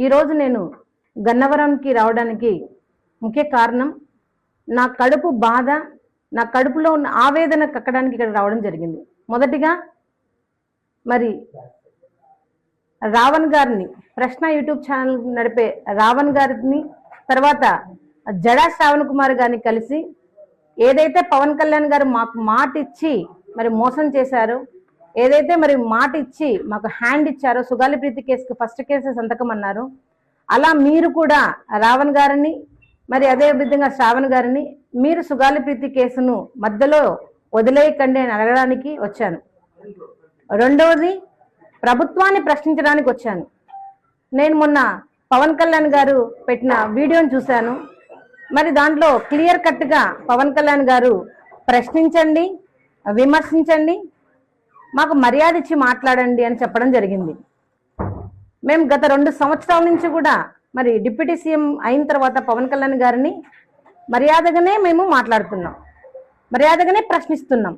ఈరోజు నేను గన్నవరంకి రావడానికి ముఖ్య కారణం నా కడుపు బాధ, నా కడుపులో ఉన్న ఆవేదన కక్కడానికి ఇక్కడ రావడం జరిగింది. మొదటిగా మరి రావణ్ గారిని, ప్రశ్న యూట్యూబ్ ఛానల్ నడిపే రావణ్ గారిని, తర్వాత జడా శ్రావణ్ కుమార్ గారిని కలిసి ఏదైతే పవన్ కళ్యాణ్ గారు మాకు మాట ఇచ్చి మరి మోసం చేశారో, ఏదైతే మరి మాట ఇచ్చి మాకు హ్యాండ్ ఇచ్చారో, సుగాలి ప్రీతి కేసుకు ఫస్ట్ కేసు సంతకం అన్నారు, అలా మీరు కూడా రావణ్ గారిని మరి అదే విధంగా శ్రావణ్ గారిని మీరు సుగాలి ప్రీతి కేసును మధ్యలో వదిలేయకండి అని అడగడానికి వచ్చాను. రెండవది ప్రభుత్వాన్ని ప్రశ్నించడానికి వచ్చాను. నేను మొన్న పవన్ కళ్యాణ్ గారు పెట్టిన వీడియోని చూశాను. మరి దాంట్లో క్లియర్ కట్గా పవన్ కళ్యాణ్ గారు ప్రశ్నించండి, విమర్శించండి, మాకు మర్యాద ఇచ్చి మాట్లాడండి అని చెప్పడం జరిగింది. మేము గత 2 సంవత్సరాల నుంచి కూడా మరి డిప్యూటీ సీఎం అయిన తర్వాత పవన్ కళ్యాణ్ గారిని మర్యాదగానే మేము మాట్లాడుతున్నాం, మర్యాదగానే ప్రశ్నిస్తున్నాం,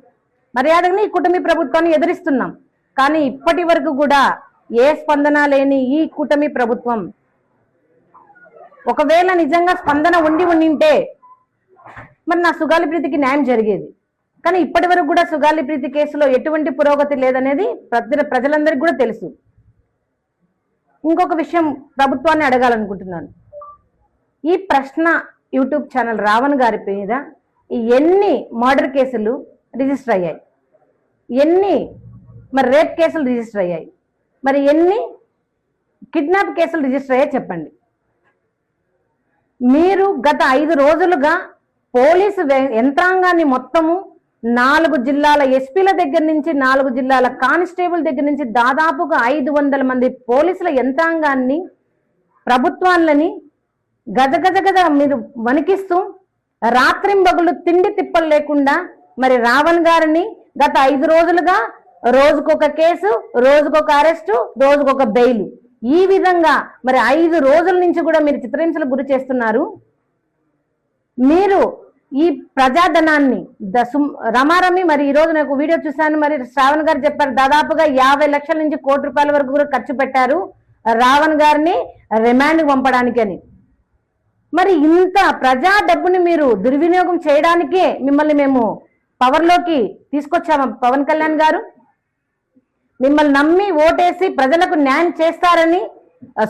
మర్యాదగానే ఈ కూటమి ప్రభుత్వాన్ని ఎదిరిస్తున్నాం. కానీ ఇప్పటి వరకు కూడా ఏ స్పందన లేని ఈ కూటమి ప్రభుత్వం, ఒకవేళ నిజంగా స్పందన ఉండింటే మరి నా సుగాలి ప్రీతికి న్యాయం జరిగేది. కానీ ఇప్పటి వరకు కూడా సుగాలి ప్రీతి కేసులో ఎటువంటి పురోగతి లేదనేది ప్రజలందరికీ కూడా తెలుసు. ఇంకొక విషయం ప్రభుత్వాన్ని అడగాలనుకుంటున్నాను. ఈ ప్రశ్న యూట్యూబ్ ఛానల్ రావణ్ గారి మీద ఎన్ని మర్డర్ కేసులు రిజిస్టర్ అయ్యాయి, ఎన్ని మరి రేప్ కేసులు రిజిస్టర్ అయ్యాయి, మరి ఎన్ని కిడ్నాప్ కేసులు రిజిస్టర్ అయ్యాయి చెప్పండి. మీరు గత 5 రోజులుగా పోలీసు యంత్రాంగాన్ని మొత్తము 4 జిల్లాల ఎస్పీల దగ్గర నుంచి 4 జిల్లాల కానిస్టేబుల్ దగ్గర నుంచి దాదాపుగా 500 మంది పోలీసుల యంత్రాంగాన్ని, ప్రభుత్వాలని గజగజ మీరు వణికిస్తూ రాత్రింబగళ్ళు తిండి తిప్పలు లేకుండా మరి రావణ్ గారిని గత 5 రోజులుగా రోజుకొక కేసు, రోజుకొక అరెస్టు, రోజుకొక బెయిల్, ఈ విధంగా మరి 5 రోజుల నుంచి కూడా మీరు చిత్రహింసలకు గురి చేస్తున్నారు. మీరు ఈ ప్రజాధనాన్ని రమారమి మరి ఈ రోజు నాకు వీడియో చూశాను, మరి శ్రావణ్ గారు చెప్పారు దాదాపుగా 50 లక్షల నుంచి ₹1 కోటి వరకు కూడా ఖర్చు పెట్టారు రావణ్ గారిని రిమాండ్ పంపడానికి అని. మరి ఇంత ప్రజా డబ్బుని మీరు దుర్వినియోగం చేయడానికే మిమ్మల్ని మేము పవర్లోకి తీసుకొచ్చాము. పవన్ కళ్యాణ్ గారు మిమ్మల్ని నమ్మి ఓటేసి ప్రజలకు న్యాయం చేస్తారని,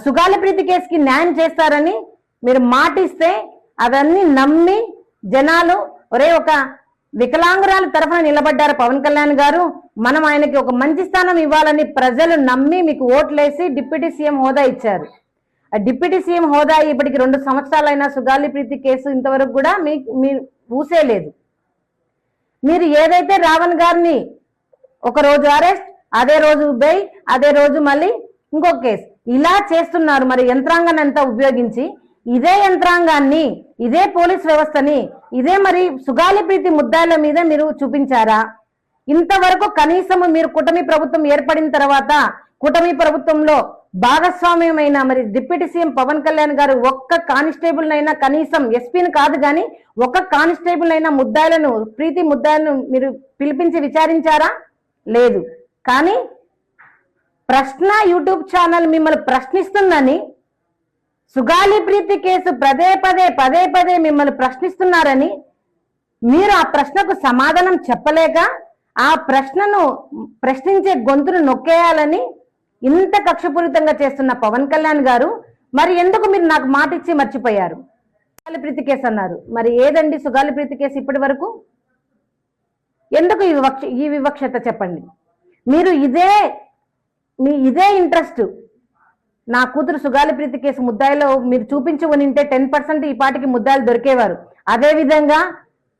సుగాలి ప్రీతి కేసుకి న్యాయం చేస్తారని మీరు మాటిస్తే అవన్నీ నమ్మి జనాలు ఒరే ఒక వికలాంగురాల తరఫున నిలబడ్డారు పవన్ కళ్యాణ్ గారు, మనం ఆయనకి ఒక మంచి స్థానం ఇవ్వాలని ప్రజలు నమ్మి మీకు ఓట్లేసి డిప్యూటీ సీఎం హోదా ఇచ్చారు. ఆ డిప్యూటీ సీఎం హోదా ఇప్పటికి 2 సంవత్సరాలైనా సుగాలి ప్రీతి కేసు ఇంతవరకు కూడా మీరు ఊసేలేదు. మీరు ఏదైతే రావణ్ గారిని ఒక రోజు అరెస్ట్, అదే రోజు బెయిల్, అదే రోజు మళ్ళీ ఇంకొక కేసు, ఇలా చేస్తున్నారు. మరి యంత్రాంగాన్ని అంతా ఉపయోగించి ఇదే యంత్రాంగాన్ని, ఇదే పోలీస్ వ్యవస్థని, ఇదే మరి సుగాలి ప్రీతి ముద్దాయిల మీద మీరు చూపించారా? ఇంతవరకు కనీసం మీరు కూటమి ప్రభుత్వం ఏర్పడిన తర్వాత కూటమి ప్రభుత్వంలో భాగస్వామ్యమైన మరి డిప్యూటీ సీఎం పవన్ కళ్యాణ్ గారు ఒక్క కానిస్టేబుల్ అయినా, కనీసం ఎస్పీని కాదు కానీ ఒక్క కానిస్టేబుల్ అయినా ముద్దాయిలను, ప్రీతి ముద్దాయిలను మీరు పిలిపించి విచారించారా? లేదు. కానీ ప్రశ్న యూట్యూబ్ ఛానల్ మిమ్మల్ని ప్రశ్నిస్తుందని, సుగాలి ప్రీతి కేసు పదే పదే మిమ్మల్ని ప్రశ్నిస్తున్నారని, మీరు ఆ ప్రశ్నకు సమాధానం చెప్పలేక ఆ ప్రశ్నను ప్రశ్నించే గొంతును నొక్కేయాలని ఇంత కక్షపూరితంగా చేస్తున్న పవన్ కళ్యాణ్ గారు మరి ఎందుకు మీరు నాకు మాట ఇచ్చి మర్చిపోయారు? సుగాలి ప్రీతి కేసు అన్నారు, మరి ఏదండి సుగాలి ప్రీతి కేసు ఇప్పటి వరకు? ఎందుకు ఈ వివక్షత చెప్పండి. మీరు ఇదే ఇంట్రెస్ట్ నా కూతురు సుగాలి ప్రీతి కేసు ముద్దాయిలో మీరు చూపించుకునింటే 10% ఈ పాటికి ముద్దాయిలు దొరికేవారు. అదేవిధంగా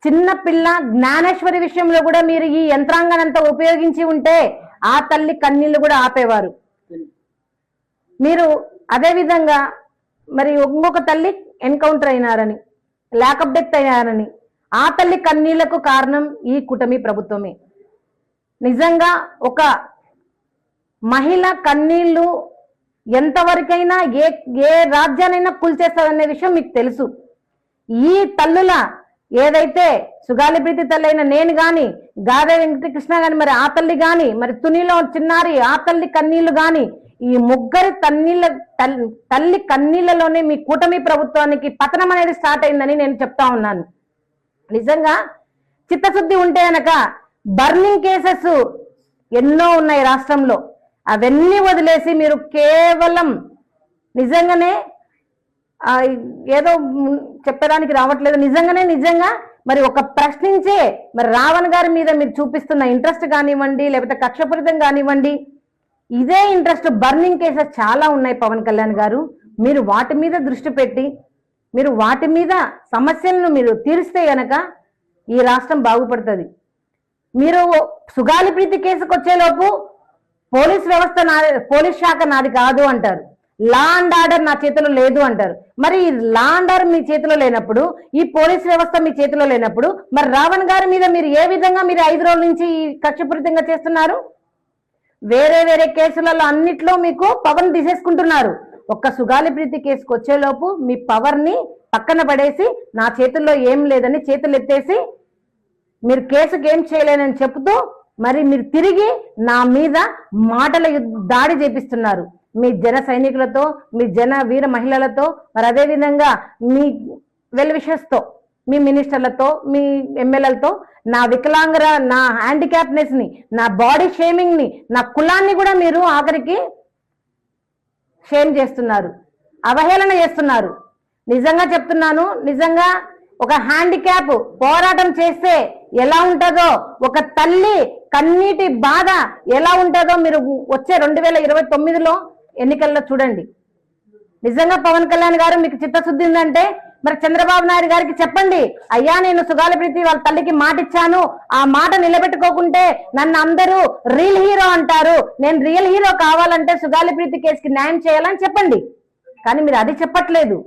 చిన్న పిల్ల జ్ఞానేశ్వరి విషయంలో కూడా మీరు ఈ యంత్రాంగాన్ని అంతా ఉపయోగించి ఉంటే ఆ తల్లి కన్నీళ్లు కూడా ఆపేవారు. మీరు అదేవిధంగా మరి ఇంకొక తల్లి ఎన్కౌంటర్ అయినారని, ల్యాకప్ డెత్ అయ్యారని, ఆ తల్లి కన్నీళ్లకు కారణం ఈ కూటమి ప్రభుత్వమే. నిజంగా ఒక మహిళ కన్నీళ్లు ఎంతవరకైనా ఏ రాజ్యానైనా కూల్చేస్తారనే విషయం మీకు తెలుసు. ఈ తల్లుల ఏదైతే సుగాలి ప్రీతి తల్లి అయిన నేను గాని, గాదే వెంకటకృష్ణ గాని, మరి ఆ తల్లి గాని, మరి తునిలో చిన్నారి ఆ తల్లి కన్నీళ్లు గాని ఈ ముగ్గురి తల్లి కన్నీళ్లలోనే మీ కూటమి ప్రభుత్వానికి పతనం అనేది స్టార్ట్ అయిందని నేను చెప్తా ఉన్నాను. నిజంగా చిత్తశుద్ధి ఉంటే గనక బర్నింగ్ కేసెస్ ఎన్నో ఉన్నాయి రాష్ట్రంలో, అవన్నీ వదిలేసి మీరు కేవలం నిజంగానే ఏదో చెప్పడానికి రావట్లేదు, నిజంగా మరి ఒక ప్రశ్నించే మరి రావణ్ గారి మీద మీరు చూపిస్తున్న ఇంట్రెస్ట్ కానివ్వండి, లేకపోతే కక్షపూరితం కానివ్వండి, ఇదే ఇంట్రెస్ట్ బర్నింగ్ కేసెస్ చాలా ఉన్నాయి పవన్ కళ్యాణ్ గారు. మీరు వాటి మీద దృష్టి పెట్టి మీరు వాటి మీద సమస్యలను మీరు తీరిస్తే గనక ఈ రాష్ట్రం బాగుపడుతుంది. మీరు సుగాలి ప్రీతి కేసుకు వచ్చేలోపు పోలీస్ శాఖ నాది కాదు అంటారు, లా అండ్ ఆర్డర్ నా చేతిలో లేదు అంటారు. మరి లా అండ్ ఆర్డర్ మీ చేతిలో లేనప్పుడు, ఈ పోలీస్ వ్యవస్థ మీ చేతిలో లేనప్పుడు, మరి రావణ్ గారి మీద మీరు ఏ విధంగా మీరు 5 రోజుల నుంచి కక్షపూరితంగా చేస్తున్నారు? వేరే కేసులలో అన్నిట్లో మీకు పవర్ తీసేసుకుంటున్నారు. ఒక్క సుగాలి ప్రీతి కేసుకు వచ్చేలోపు మీ పవర్ ని పక్కన పడేసి నా చేతుల్లో ఏం లేదని చేతులు ఎత్తేసి మీరు కేసుకి ఏం చేయలేనని చెప్తూ మరి మీరు తిరిగి నా మీద మాటల దాడి చేపిస్తున్నారు. మీ జన సైనికులతో, మీ జన వీర మహిళలతో, మరి అదేవిధంగా మీ వెల్ విషెస్ తో, మీ మినిస్టర్లతో, మీ ఎమ్మెల్యేలతో నా నా హ్యాండిక్యాప్నెస్ ని, నా బాడీ షేమింగ్ ని, నా కులాన్ని కూడా మీరు ఆఖరికి షేమ్ చేస్తున్నారు, అవహేళన చేస్తున్నారు. నిజంగా చెప్తున్నాను, నిజంగా ఒక హ్యాండిక్యాప్ పోరాటం చేస్తే ఎలా ఉంటుందో, ఒక తల్లి కన్నీటి బాధ ఎలా ఉంటుందో మీరు వచ్చే 2029లో ఎన్నికల్లో చూడండి. నిజంగా పవన్ కళ్యాణ్ గారు మీకు చిత్తశుద్ధి ఉందంటే మరి చంద్రబాబు నాయుడు గారికి చెప్పండి, అయ్యా నేను సుగాలి ప్రీతి వాళ్ళ తల్లికి మాట ఇచ్చాను, ఆ మాట నిలబెట్టుకోకుంటే నన్ను అందరూ రియల్ హీరో అంటారు, నేను రియల్ హీరో కావాలంటే సుగాలి ప్రీతి కేసుకి న్యాయం చేయాలని చెప్పండి. కానీ మీరు అది చెప్పట్లేదు.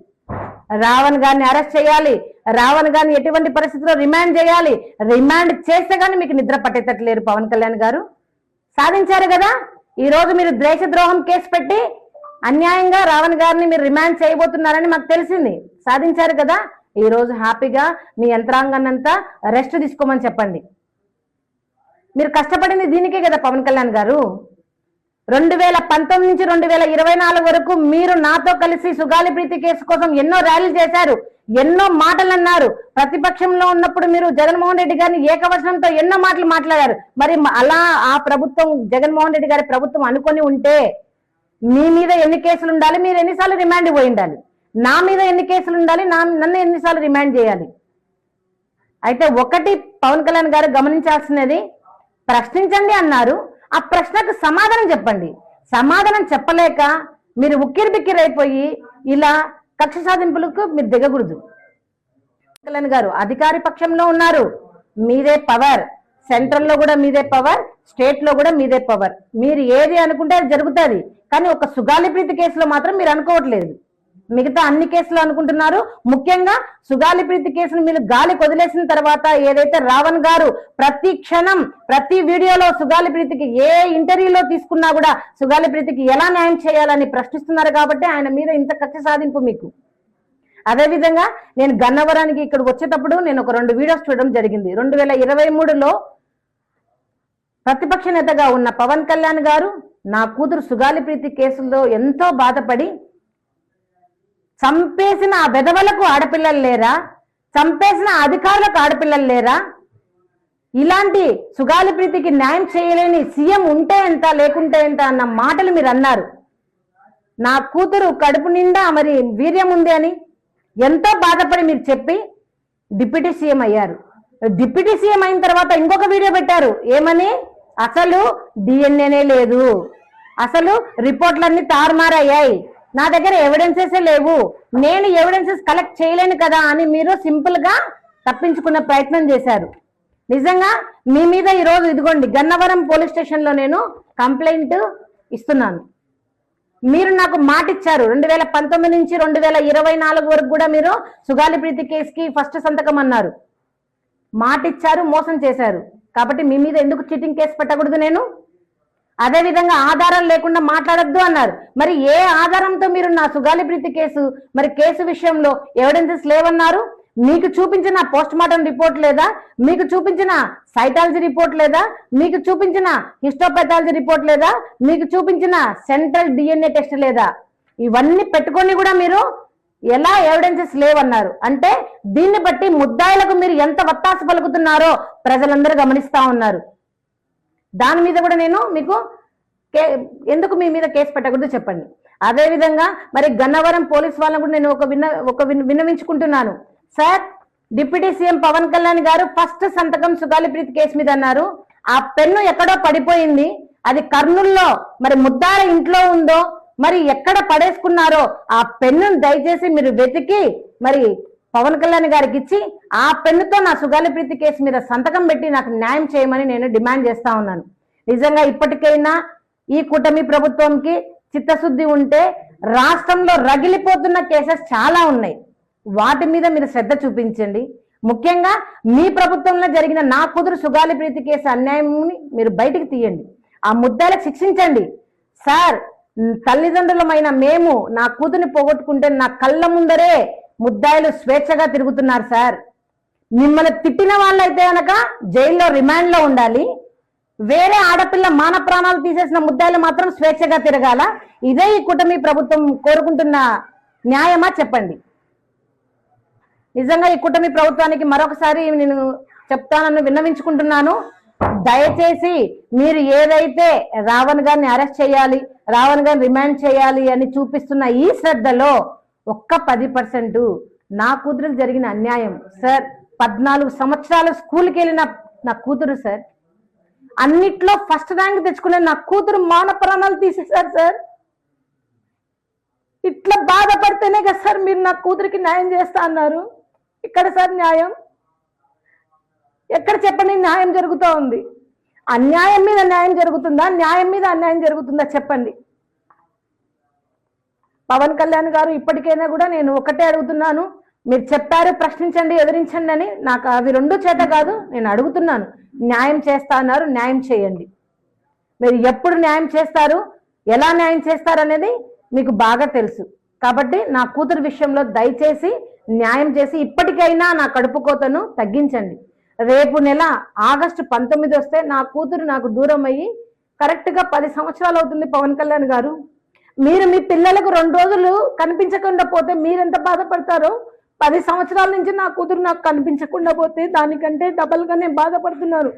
రావణ్ గారిని అరెస్ట్ చేయాలి, రావణ్ గారిని ఎటువంటి పరిస్థితుల్లో రిమాండ్ చేయాలి, రిమాండ్ చేస్తే గానీ మీకు నిద్ర పట్టేటట్లేరు పవన్ కళ్యాణ్ గారు. సాధించారు కదా, ఈ రోజు మీరు దేశద్రోహం కేసు పెట్టి అన్యాయంగా రావణ్ గారిని మీరు రిమాండ్ చేయబోతున్నారని మాకు తెలిసింది. సాధించారు కదా, ఈ రోజు హ్యాపీగా మీ యంత్రాంగాన్ని అంతా రెస్ట్ తీసుకోమని చెప్పండి. మీరు కష్టపడింది దీనికే కదా పవన్ కళ్యాణ్ గారు. 2019 నుంచి 2024 వరకు మీరు నాతో కలిసి సుగాలి ప్రీతి కేసు కోసం ఎన్నో ర్యాలీలు చేశారు, ఎన్నో మాటలు అన్నారు. ప్రతిపక్షంలో ఉన్నప్పుడు మీరు జగన్మోహన్ రెడ్డి గారిని ఏకవచనంతో ఎన్నో మాటలు మాట్లాడారు. మరి అలా ఆ ప్రభుత్వం, జగన్మోహన్ రెడ్డి గారి ప్రభుత్వం అనుకొని ఉంటే మీ మీద ఎన్ని కేసులు ఉండాలి, మీరు ఎన్నిసార్లు రిమాండ్ పోయి ఉండాలి, నా మీద ఎన్ని కేసులు ఉండాలి, నన్ను ఎన్నిసార్లు రిమాండ్ చేయాలి. అయితే ఒకటి పవన్ కళ్యాణ్ గారు గమనించాల్సినది, ప్రశ్నించండి అన్నారు, ఆ ప్రశ్నకు సమాధానం చెప్పండి. సమాధానం చెప్పలేక మీరు ఉక్కిరి బిక్కిరి అయిపోయి ఇలా కక్ష సాధింపులకు మీరు దిగకూడదు. కళ్యాణ్ గారు అధికారి పక్షంలో ఉన్నారు, మీదే పవర్, సెంట్రల్ లో కూడా మీదే పవర్, స్టేట్ లో కూడా మీదే పవర్. మీరు ఏది అనుకుంటే అది జరుగుతుంది. కానీ ఒక సుగాలి ప్రీతి కేసులో మాత్రం మీరు అనుకోవట్లేదు, మిగతా అన్ని కేసులు అనుకుంటున్నారు. ముఖ్యంగా సుగాలి ప్రీతి కేసును మీరు గాలి వదిలేసిన తర్వాత ఏదైతే రావణ్ గారు ప్రతి క్షణం ప్రతి వీడియోలో సుగాలి ప్రీతికి ఏ ఇంటర్వ్యూలో తీసుకున్నా కూడా సుగాలి ప్రీతికి ఎలా న్యాయం చేయాలని ప్రశ్నిస్తున్నారు. కాబట్టి ఆయన మీద ఇంత కక్ష సాధింపు మీకు. అదేవిధంగా నేను గన్నవరానికి ఇక్కడ వచ్చేటప్పుడు నేను ఒక 2 వీడియోస్ చూడడం జరిగింది. 2023లో ప్రతిపక్ష నేతగా ఉన్న పవన్ కళ్యాణ్ గారు నా కూతురు సుగాలి ప్రీతి కేసుల్లో ఎంతో బాధపడి, చంపేసిన ఆ వెధవలకు ఆడపిల్లలు లేరా, చంపేసిన అధికారులకు ఆడపిల్లలు లేరా, ఇలాంటి సుగాలి ప్రీతికి న్యాయం చేయలేని సీఎం ఉంటే ఎంత లేకుంటే ఎంత అన్న మాటలు మీరు అన్నారు. నా కూతురు కడుపు నిండా మరి వీర్యం ఉంది అని ఎంతో బాధపడి మీరు చెప్పి డిప్యూటీ సీఎం అయ్యారు. డిప్యూటీ సీఎం అయిన తర్వాత ఇంకొక వీడియో పెట్టారు, ఏమని, అసలు డిఎన్ఏనే లేదు, అసలు రిపోర్ట్లన్నీ తారుమారయ్యాయి, నా దగ్గర ఎవిడెన్సెస్ లేవు, నేను ఎవిడెన్సెస్ కలెక్ట్ చేయలేను కదా అని మీరు సింపుల్ గా తప్పించుకునే ప్రయత్నం చేశారు. నిజంగా మీ మీద ఈరోజు ఇదిగోండి గన్నవరం పోలీస్ స్టేషన్ లో నేను కంప్లైంట్ ఇస్తున్నాను. మీరు నాకు మాట ఇచ్చారు 2019 నుంచి 2024 వరకు కూడా మీరు సుగాలి ప్రీతి కేసుకి ఫస్ట్ సంతకం అన్నారు, మాట ఇచ్చారు, మోసం చేశారు. కాబట్టి మీ మీద ఎందుకు చీటింగ్ కేసు పెట్టకూడదు నేను? అదే విధంగా ఆధారాలు లేకుండా మాట్లాడొద్దు అన్నారు. మరి ఏ ఆధారంతో మీరు నా సుగాలి ప్రీతి కేసు మరి కేసు విషయంలో ఎవిడెన్సెస్ లేవన్నారు? మీకు చూపించిన పోస్ట్ మార్టం రిపోర్ట్ లేదా, మీకు చూపించిన సైటాలజీ రిపోర్ట్ లేదా, మీకు చూపించిన హిస్టోపాథాలజీ రిపోర్ట్ లేదా, మీకు చూపించిన సెంట్రల్ డిఎన్ఏ టెస్ట్ లేదా? ఇవన్నీ పెట్టుకొని కూడా మీరు ఎలా ఎవిడెన్సెస్ లేవన్నారు అంటే దీన్ని బట్టి ముద్దాయిలకు మీరు ఎంత వత్తాసు పలుకుతున్నారో ప్రజలందరూ గమనిస్తా ఉన్నారు. దాని మీద కూడా నేను మీకు ఎందుకు మీ మీద కేసు పెట్టకూడదు చెప్పండి. అదేవిధంగా మరి గన్నవరం పోలీస్ వాళ్ళని కూడా నేను విన్నవించుకుంటున్నాను. Sir, deputy CM Pawan Kalyan garu first సంతకం సుగాలిప్రీతి కేసు మీద అన్నారు. ఆ పెన్ను ఎక్కడో పడిపోయింది, అది కర్నూల్లో మరి ముద్దాల ఇంట్లో ఉందో మరి ఎక్కడ పడేసుకున్నారో ఆ పెన్నును దయచేసి మీరు వెతికి మరి పవన్ కళ్యాణ్ గారికి ఇచ్చి ఆ పెన్నుతో నా సుగాలిప్రీతి కేసు మీద సంతకం పెట్టి నాకు న్యాయం చేయమని నేను డిమాండ్ చేస్తా ఉన్నాను. నిజంగా ఇప్పటికైనా ఈ కూటమి ప్రభుత్వంకి చిత్తశుద్ధి ఉంటే రాష్ట్రంలో రగిలిపోతున్న కేసెస్ చాలా ఉన్నాయి, వాటి మీద మీరు శ్రద్ధ చూపించండి. ముఖ్యంగా మీ ప్రభుత్వంలో జరిగిన నా కూతురు సుగాలిప్రీతి కేసు అన్యాయంని మీరు బయటికి తీయండి, ఆ ముద్దాలకు శిక్షించండి. సార్, తల్లిదండ్రులమైన మేము నా కూతుర్ని పోగొట్టుకుంటే నా కళ్ళ ముందరే ముద్దాయిలు స్వేచ్ఛగా తిరుగుతున్నారు. సార్, మిమ్మల్ని తిట్టిన వాళ్ళైతే కనుక జైల్లో రిమాండ్లో ఉండాలి, వేరే ఆడపిల్ల మాన ప్రాణాలు తీసేసిన ముద్దాయిలు మాత్రం స్వేచ్ఛగా తిరగాల. ఇదే ఈ కూటమి ప్రభుత్వం కోరుకుంటున్న న్యాయమా చెప్పండి. నిజంగా ఈ కూటమి ప్రభుత్వానికి మరొకసారి నేను చెప్తానని విన్నవించుకుంటున్నాను. దయచేసి మీరు ఏదైతే రావణ్ గారిని అరెస్ట్ చేయాలి, రావణ్ గారిని రిమాండ్ చేయాలి అని చూపిస్తున్న ఈ శ్రద్ధలో ఒక్క 10% నా కూతురుకు జరిగిన అన్యాయం. సార్, 14 సంవత్సరాలు స్కూల్కి వెళ్ళిన నా కూతురు సార్, అన్నిట్లో ఫస్ట్ ర్యాంక్ తెచ్చుకునే నా కూతురు మాన ప్రాణాలు తీసేశారు సార్. ఇట్లా బాధపడితేనే కదా సార్ మీరు నా కూతురికి న్యాయం చేస్తా అన్నారు. ఇక్కడ సార్ న్యాయం ఎక్కడ చెప్పండి? న్యాయం జరుగుతూ ఉంది. అన్యాయం మీద న్యాయం జరుగుతుందా, న్యాయం మీద అన్యాయం జరుగుతుందా చెప్పండి. పవన్ కళ్యాణ్ గారు ఇప్పటికైనా కూడా నేను ఒకటే అడుగుతున్నాను, మీరు చెప్పారు ప్రశ్నించండి, ఎదిరించండి అని, నాకు అవి రెండు చేత కాదు, నేను అడుగుతున్నాను. న్యాయం చేస్తా అన్నారు, న్యాయం చేయండి. మీరు ఎప్పుడు న్యాయం చేస్తారు, ఎలా న్యాయం చేస్తారు అనేది మీకు బాగా తెలుసు. కాబట్టి నా కూతురు విషయంలో దయచేసి న్యాయం చేసి ఇప్పటికైనా నా కడుపు కోతను తగ్గించండి. రేపు నెల ఆగస్టు 19 వస్తే నా కూతురు నాకు దూరం అయ్యి కరెక్ట్గా 10 సంవత్సరాలు అవుతుంది. పవన్ కళ్యాణ్ గారు, మీరు మీ పిల్లలకు 2 రోజులు కనిపించకుండా పోతే మీరెంత బాధపడతారో, 10 సంవత్సరాల నుంచి నా కూతురు నాకు కనిపించకుండా పోతే దానికంటే డబల్గా నేను బాధపడుతున్నాను.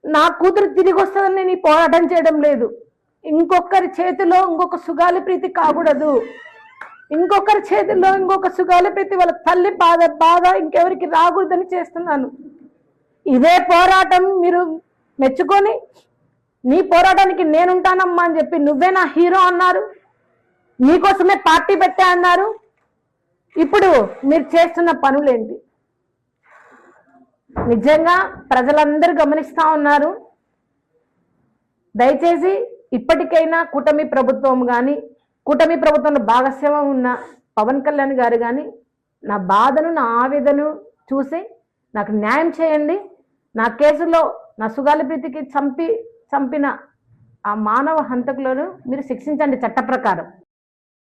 నా కూతురు తిరిగి వస్తుందని నేను ఈ పోరాటం చేయడం లేదు. ఇంకొకరి చేతిలో ఇంకొక సుగాలిప్రీతి కాకూడదు, ఇంకొకరి చేతిలో ఇంకొక సుగాలిప్రీతి వాళ్ళ తల్లి బాధ ఇంకెవరికి రాకూడదని చేస్తున్నాను. ఇదే పోరాటం మీరు మెచ్చుకొని నీ పోరాటానికి నేనుంటానమ్మా అని చెప్పి నువ్వే నా హీరో అన్నారు, నీకోసమే పార్టీ పెట్టా అన్నారు. ఇప్పుడు మీరు చేస్తున్న పనులేంటి? నిజంగా ప్రజలందరూ గమనిస్తా ఉన్నారు. దయచేసి ఇప్పటికైనా కూటమి ప్రభుత్వం కానీ, కూటమి ప్రభుత్వంలో భాగస్వామ్యం ఉన్న పవన్ కళ్యాణ్ గారు కానీ నా బాధను, నా ఆవేదను చూసి నాకు న్యాయం చేయండి. నా కేసులో నా సుగాలిప్రీతికి చంపిన ఆ మానవ హంతకులను మీరు శిక్షించండి చట్ట ప్రకారం.